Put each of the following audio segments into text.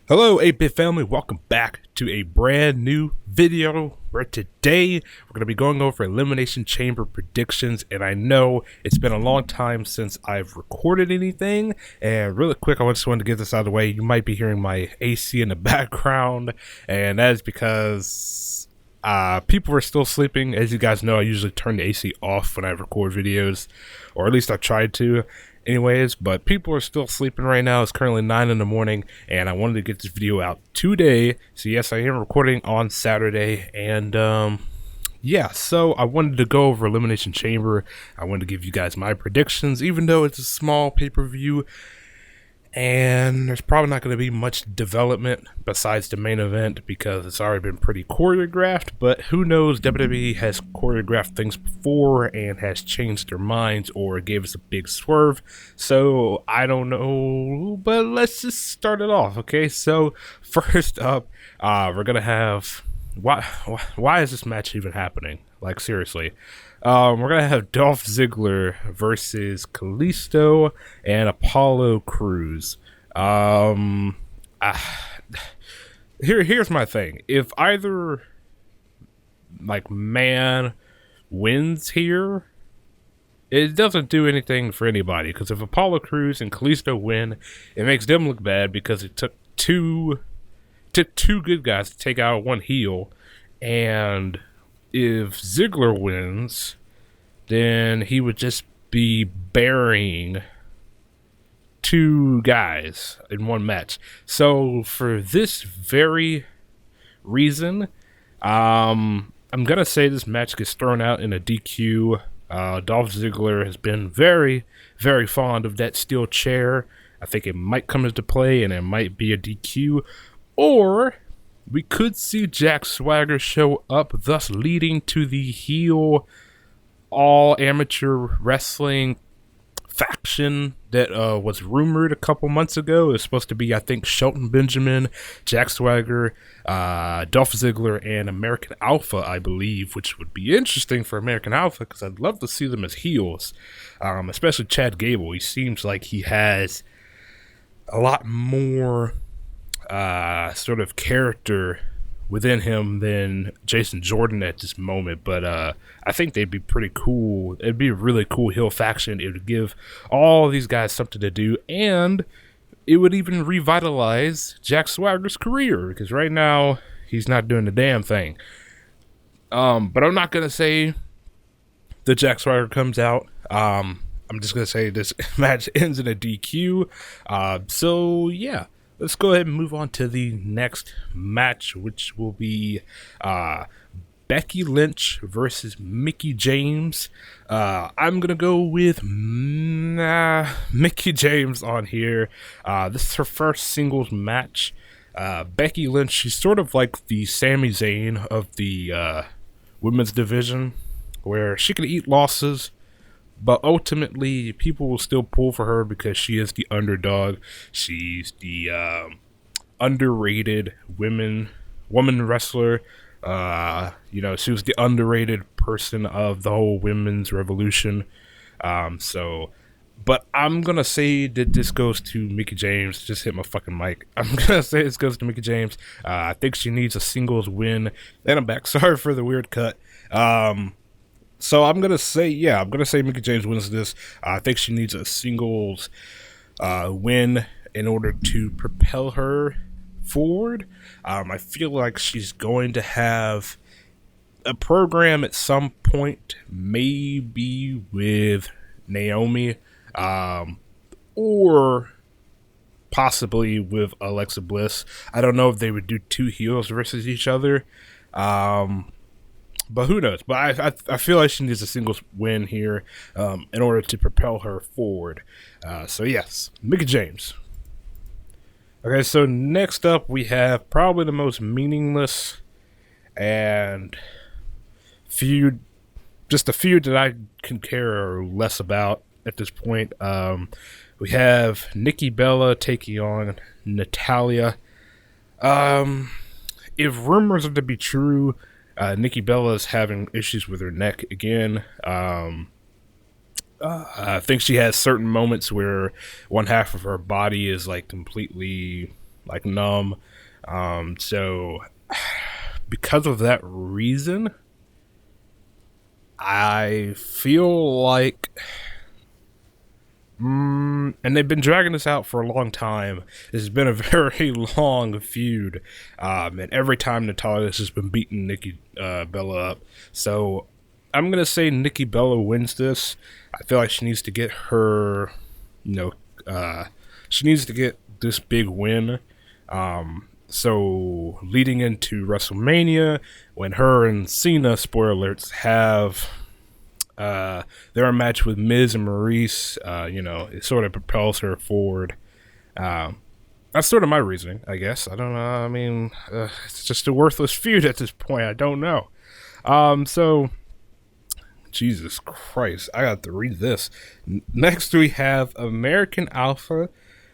Hello 8-Bit family, welcome back to a brand new video where today we're going to be going over Elimination Chamber predictions. And I know it's been a long time since I've recorded anything, and really quick I just wanted to get this out of the way. You might be hearing my AC in the background, and that is because people are still sleeping. As you guys know, I usually turn the AC off when I record videos, or at least I tried to anyways, but people are still sleeping right now. It's currently 9 in the morning, and I wanted to get this video out today. So yes, I am recording on Saturday, and yeah, so I wanted to go over Elimination Chamber. I wanted to give you guys my predictions, even though it's a small pay-per-view, and there's probably not going to be much development besides the main event because it's already been pretty choreographed. But who knows, WWE has choreographed things before and has changed their minds or gave us a big swerve, so I don't know, but let's just start it off. Okay, so first up, we're gonna have why is this match even happening? Like, seriously. We're going to have Dolph Ziggler versus Kalisto and Apollo Cruz. Here's my thing. If either, man wins here, it doesn't do anything for anybody. Because if Apollo Cruz and Kalisto win, it makes them look bad because it took two good guys to take out one heel. And if Ziggler wins, then he would just be burying two guys in one match. So for this very reason, I'm gonna say this match gets thrown out in a DQ. Dolph Ziggler has been very, very fond of that steel chair. I think it might come into play and it might be a DQ, or we could see Jack Swagger show up, thus leading to the heel all amateur wrestling faction that was rumored a couple months ago. It was supposed to be, I think, Shelton Benjamin, Jack Swagger, Dolph Ziggler, and American Alpha, I believe, which would be interesting for American Alpha because I'd love to see them as heels, especially Chad Gable. He seems like he has a lot more sort of character within him than Jason Jordan at this moment, but I think they'd be pretty cool. It'd be a really cool heel faction. It would give all these guys something to do, and it would even revitalize Jack Swagger's career because right now he's not doing the damn thing. But I'm not gonna say that Jack Swagger comes out. I'm just gonna say this match ends in a DQ. So yeah. Let's go ahead and move on to the next match, which will be Becky Lynch versus Mickie James. I'm going to go with Mickie James on here. This is her first singles match. Becky Lynch, she's sort of like the Sami Zayn of the women's division, where she can eat losses, but ultimately, people will still pull for her because she is the underdog. She's the underrated woman wrestler. She was the underrated person of the whole women's revolution. But I'm going to say that this goes to Mickie James. Just hit my fucking mic. I'm going to say this goes to Mickie James. I think she needs a singles win. And I'm back. Sorry for the weird cut. So I'm going to say Mickie James wins this. I think she needs a singles win in order to propel her forward. I feel like she's going to have a program at some point, maybe with Naomi, or possibly with Alexa Bliss. I don't know if they would do two heels versus each other. But who knows? But I feel like she needs a singles win here in order to propel her forward. So yes, Mickie James. Okay, so next up we have probably the most meaningless and feud that I can care less about at this point. We have Nikki Bella taking on Natalia. If rumors are to be true, Nikki Bella is having issues with her neck again. I think she has certain moments where one half of her body is like completely like numb. So because of that reason, I feel like, and they've been dragging this out for a long time. This has been a very long feud, and every time Natalia has been beating Nikki Bella up. So I'm gonna say Nikki Bella wins this. I feel like she needs to get her, she needs to get this big win. So leading into WrestleMania, when her and Cena, spoiler alerts, have their match with Miz and Maurice, it sort of propels her forward. That's sort of my reasoning, I guess. I don't know. I mean, it's just a worthless feud at this point. I don't know. So, Jesus Christ, I got to read this. Next, we have American Alpha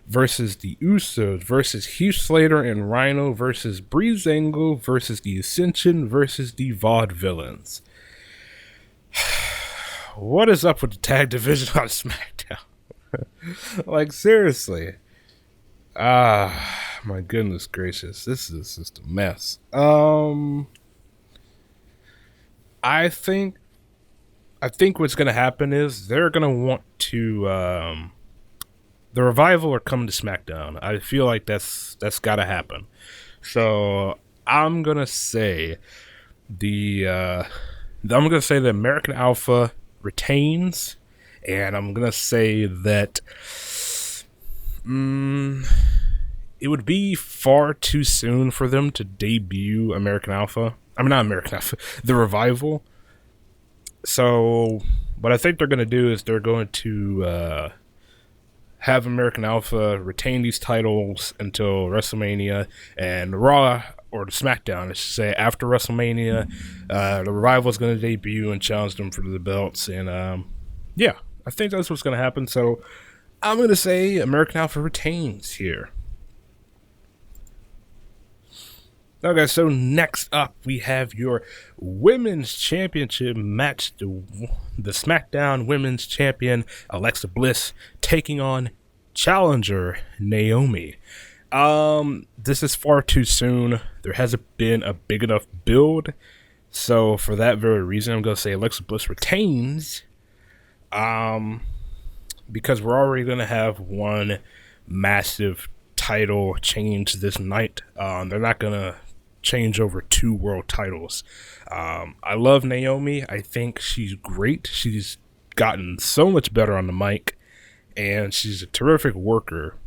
versus the Usos versus Hue Slider and Rhino versus Brie Zangu versus the Ascension versus the Vaudevillians. What is up with the tag division on SmackDown? Like, seriously. My goodness gracious. This is just a mess. I think what's going to happen is they're going to want to... the Revival are coming to SmackDown. I feel like that's got to happen. So I'm going to say the American Alpha retains, and I'm gonna say that it would be far too soon for them to debut American Alpha. I mean, not American Alpha, the Revival. So what I think they're gonna do is they're going to have American Alpha retain these titles until WrestleMania, and Raw, or the SmackDown, I should say, after WrestleMania, the Revival is going to debut and challenge them for the belts. And yeah, I think that's what's going to happen. So I'm going to say American Alpha retains here. Okay, so next up we have your Women's Championship match. The SmackDown Women's Champion Alexa Bliss taking on challenger Naomi. This is far too soon. There hasn't been a big enough build. So for that very reason, I'm going to say Alexa Bliss retains. Because we're already going to have one massive title change this night. They're not going to change over 2 world titles. I love Naomi. I think she's great. She's gotten so much better on the mic, and she's a terrific worker.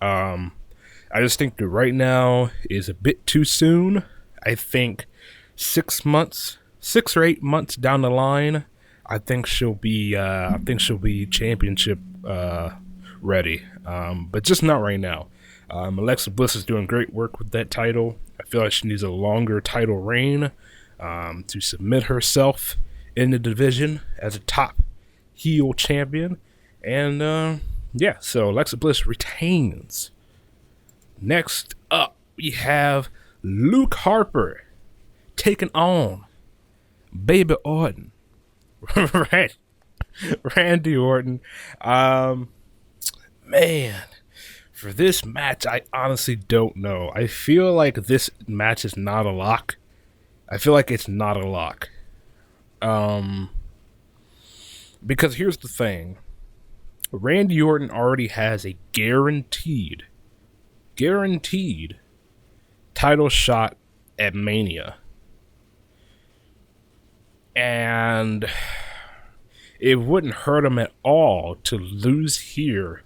I just think that right now is a bit too soon. I think 6 or 8 months down the line, I think she'll be championship ready. But just not right now. Alexa Bliss is doing great work with that title. I feel like she needs a longer title reign to submit herself in the division as a top heel champion. And yeah, so Alexa Bliss retains. Next up, we have Luke Harper taking on Baby Orton. Randy Orton. Man, for this match, I honestly don't know. I feel like this match is not a lock. I feel like it's not a lock. Because here's the thing. Randy Orton already has a guaranteed title shot at Mania. And it wouldn't hurt him at all to lose here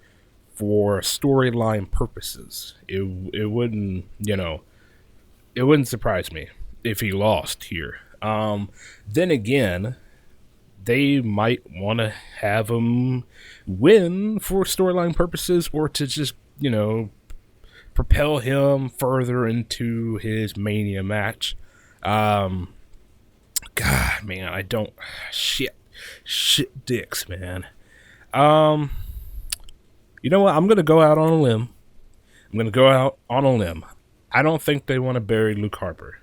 for storyline purposes. It wouldn't, it wouldn't surprise me if he lost here. Then again, they might want to have him win for storyline purposes, or to just, propel him further into his Mania match. God, man, I don't... Shit dicks, man. You know what? I'm going to go out on a limb. I don't think they want to bury Luke Harper.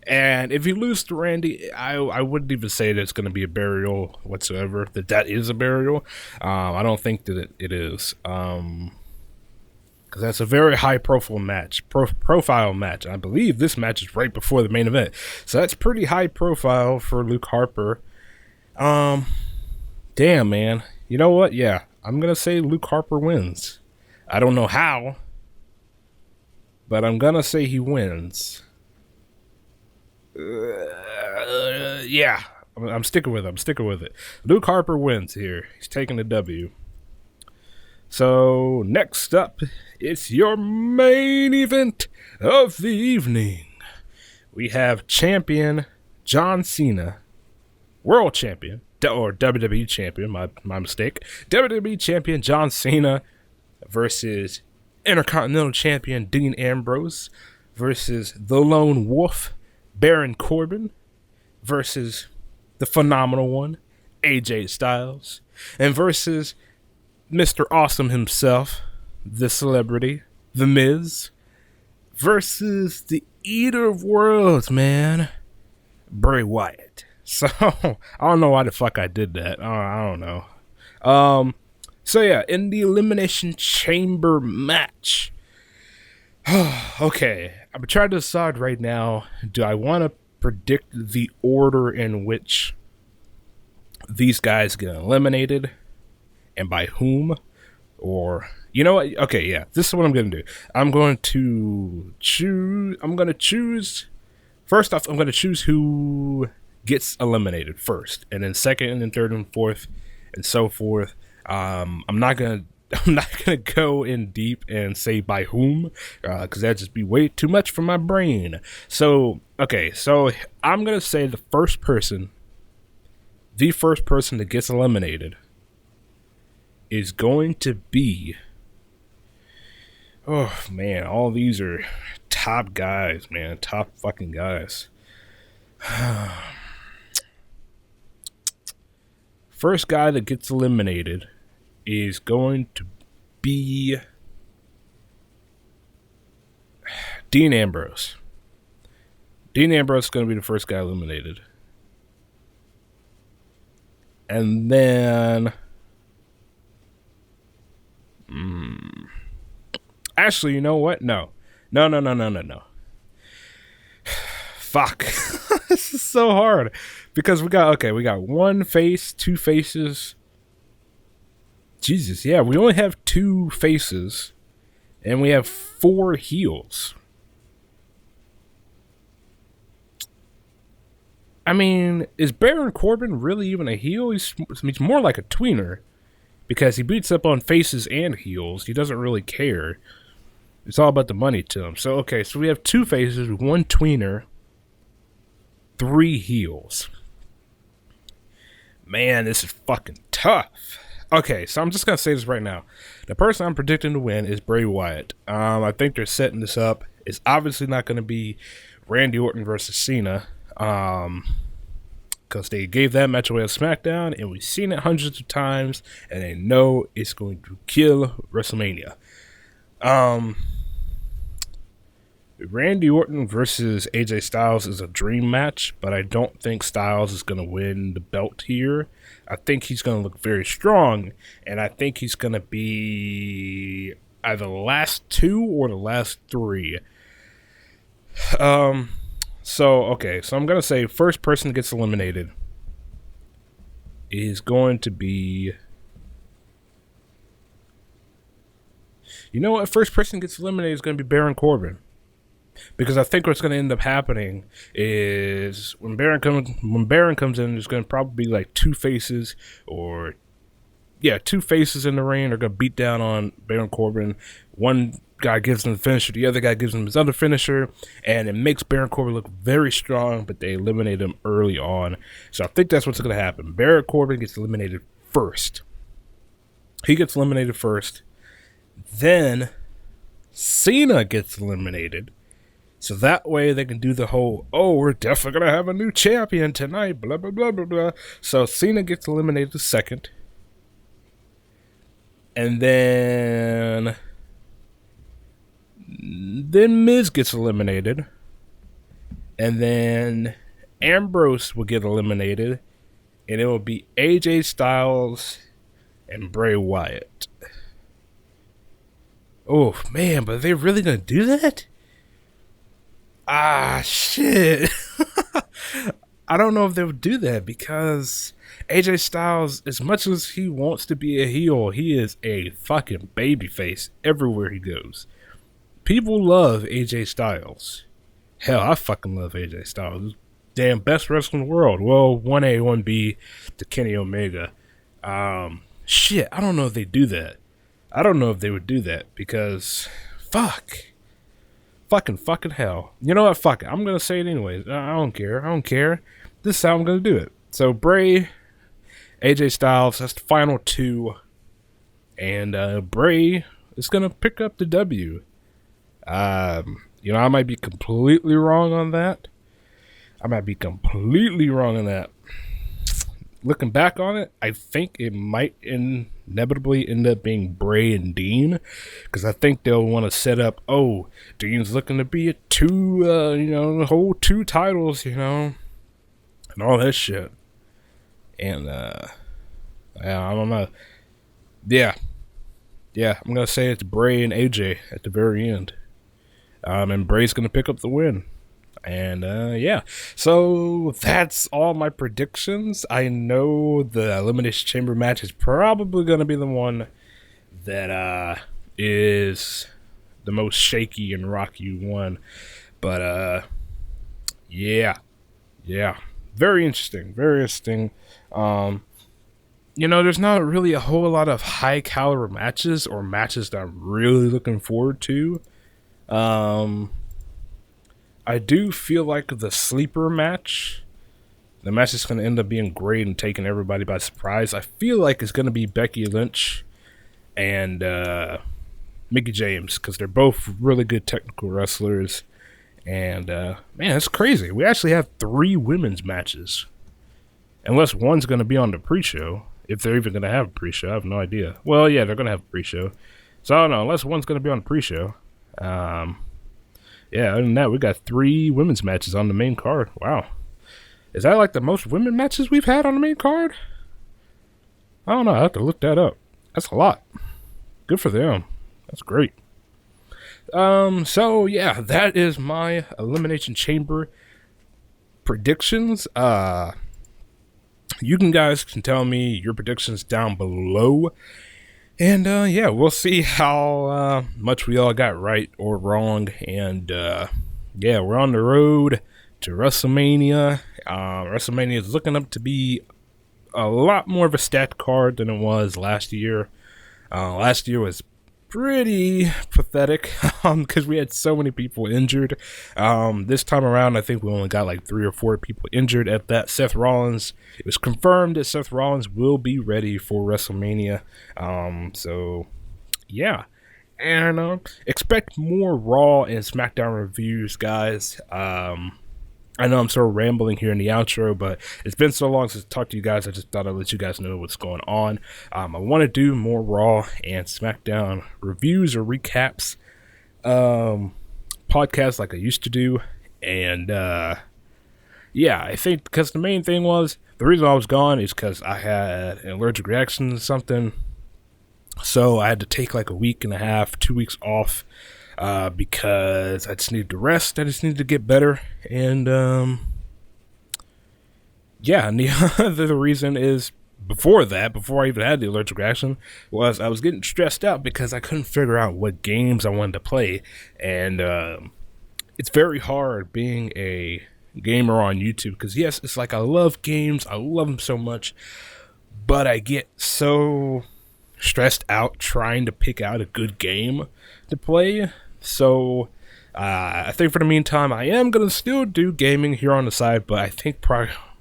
And if you lose to Randy, I wouldn't even say that it's going to be a burial whatsoever, that is a burial. I don't think that it is. because that's a very high profile match. Profile match. I believe this match is right before the main event, so that's pretty high profile for Luke Harper. Damn, man. You know what? Yeah, I'm gonna say Luke Harper wins. I don't know how, but I'm gonna say he wins. Yeah, I'm sticking with it. Luke Harper wins here. He's taking the W. So next up, it's your main event of the evening. We have champion John Cena, world champion, or WWE champion, my mistake. WWE champion John Cena versus Intercontinental champion Dean Ambrose versus the Lone Wolf Baron Corbin versus the phenomenal one AJ Styles, and versus Mr. Awesome himself, the celebrity, The Miz, versus the Eater of Worlds, man, Bray Wyatt. So, I don't know why the fuck I did that. I don't know. So yeah, in the Elimination Chamber match. Okay, I'm trying to decide right now, do I want to predict the order in which these guys get eliminated? And by whom? Or, you know what? Okay, yeah, this is what I'm going to do. I'm going to choose, first off, I'm going to choose who gets eliminated first, and then second, and third, and fourth, and so forth. I'm not gonna go in deep and say by whom, because that'd just be way too much for my brain. So, okay, so I'm gonna say the first person that gets eliminated is going to be, oh man, all these are top guys, man, top fucking guys. First guy that gets eliminated is going to be Dean Ambrose. Dean Ambrose is going to be the first guy eliminated. And then actually, you know what? No. Fuck. This is so hard. Because we got one face, two faces. Jesus, yeah, we only have two faces. And we have 4 heels. I mean, is Baron Corbin really even a heel? He's more like a tweener. Because he beats up on faces and heels. He doesn't really care. It's all about the money to him. So, okay, so we have 2 faces, 1 tweener, 3 heels. Man, this is fucking tough. Okay, so I'm just going to say this right now. The person I'm predicting to win is Bray Wyatt. I think they're setting this up. It's obviously not going to be Randy Orton versus Cena. Because they gave that match away on SmackDown, and we've seen it hundreds of times, and they know it's going to kill WrestleMania. Randy Orton versus AJ Styles is a dream match, but I don't think Styles is going to win the belt here. I think he's going to look very strong, and I think he's going to be either the last 2 or the last 3. So I'm going to say first person that gets eliminated is going to be... You know what? First person that gets eliminated is going to be Baron Corbin. Because I think what's going to end up happening is when Baron comes in, there's going to probably be like 2 faces, or 2 faces in the ring are going to beat down on Baron Corbin. One guy gives him the finisher, the other guy gives him his other finisher, and it makes Baron Corbin look very strong, but they eliminate him early on. So I think that's what's going to happen. Baron Corbin gets eliminated first. He gets eliminated first. Then Cena gets eliminated. So that way they can do the whole, oh, we're definitely going to have a new champion tonight, blah, blah, blah, blah, blah. So Cena gets eliminated second. And then Miz gets eliminated. And then Ambrose will get eliminated. And it will be AJ Styles and Bray Wyatt. Oh, man, but are they really going to do that? Ah, shit. I don't know if they would do that because AJ Styles, as much as he wants to be a heel, he is a fucking babyface everywhere he goes. People love AJ Styles. Hell, I fucking love AJ Styles. Damn, best wrestler in the world. Well, 1A, 1B to Kenny Omega. Shit, I don't know if they do that. I don't know if they would do that because, fucking hell. You know what? Fuck it. I'm going to say it anyways. I don't care. This is how I'm going to do it. So, Bray, AJ Styles, that's the final two. And Bray is going to pick up the W. I might be completely wrong on that. Looking back on it, I think it might inevitably end up being Bray and Dean, because I think they'll want to set up, Dean's looking to be at the whole 2 titles, and all that shit. And, I don't know. Yeah, I'm going to say it's Bray and AJ at the very end. And Bray's going to pick up the win. And, so that's all my predictions. I know the Elimination Chamber match is probably going to be the one that is the most shaky and rocky one. But, yeah. Very interesting. There's not really a whole lot of high caliber matches or matches that I'm really looking forward to. I do feel like the sleeper match, the match is going to end up being great and taking everybody by surprise. I feel like it's going to be Becky Lynch and Mickie James, because they're both really good technical wrestlers. And, man, it's crazy. We actually have 3 women's matches. Unless one's going to be on the pre-show. If they're even going to have a pre-show, I have no idea. Well, yeah, they're going to have a pre-show. So, I don't know, unless one's going to be on the pre-show. Yeah, other than that, we got 3 women's matches on the main card. Wow. Is that like the most women matches we've had on the main card? I don't know. I have to look that up. That's a lot. Good for them. That's great. So, yeah, that is my Elimination Chamber predictions. You guys can tell me your predictions down below. And, we'll see how much we all got right or wrong. And, we're on the road to WrestleMania. WrestleMania is looking up to be a lot more of a stacked card than it was last year. Last year was pretty pathetic because we had so many people injured. This time around, I think we only got like 3 or 4 people injured at that. Seth Rollins, it was confirmed that Seth Rollins will be ready for WrestleMania. So yeah, and expect more Raw and SmackDown reviews, guys. I know I'm sort of rambling here in the outro, but it's been so long since I talked to you guys, I just thought I'd let you guys know what's going on. I want to do more Raw and SmackDown reviews or recaps, podcasts like I used to do. And, I think because the main thing was, the reason I was gone is because I had an allergic reaction to something. So I had to take like a week and a half, 2 weeks off. Because I just needed to rest. I just needed to get better. And, and the other reason is, before I even had the allergic reaction, was I was getting stressed out because I couldn't figure out what games I wanted to play. And, it's very hard being a gamer on YouTube, because yes, it's like I love games. I love them so much. But I get so stressed out trying to pick out a good game to play. So, I think for the meantime, I am going to still do gaming here on the side, but I think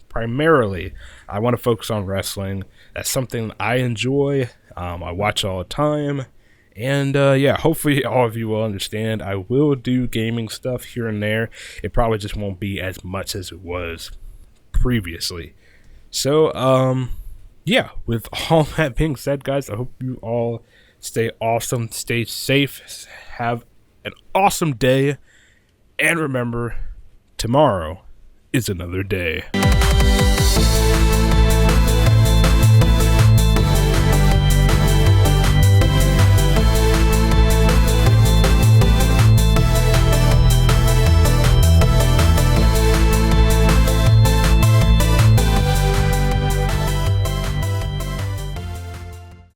primarily I want to focus on wrestling. That's something I enjoy. I watch all the time. And, hopefully all of you will understand. I will do gaming stuff here and there. It probably just won't be as much as it was previously. So, with all that being said, guys, I hope you all stay awesome, stay safe, have an awesome day, and remember, tomorrow is another day.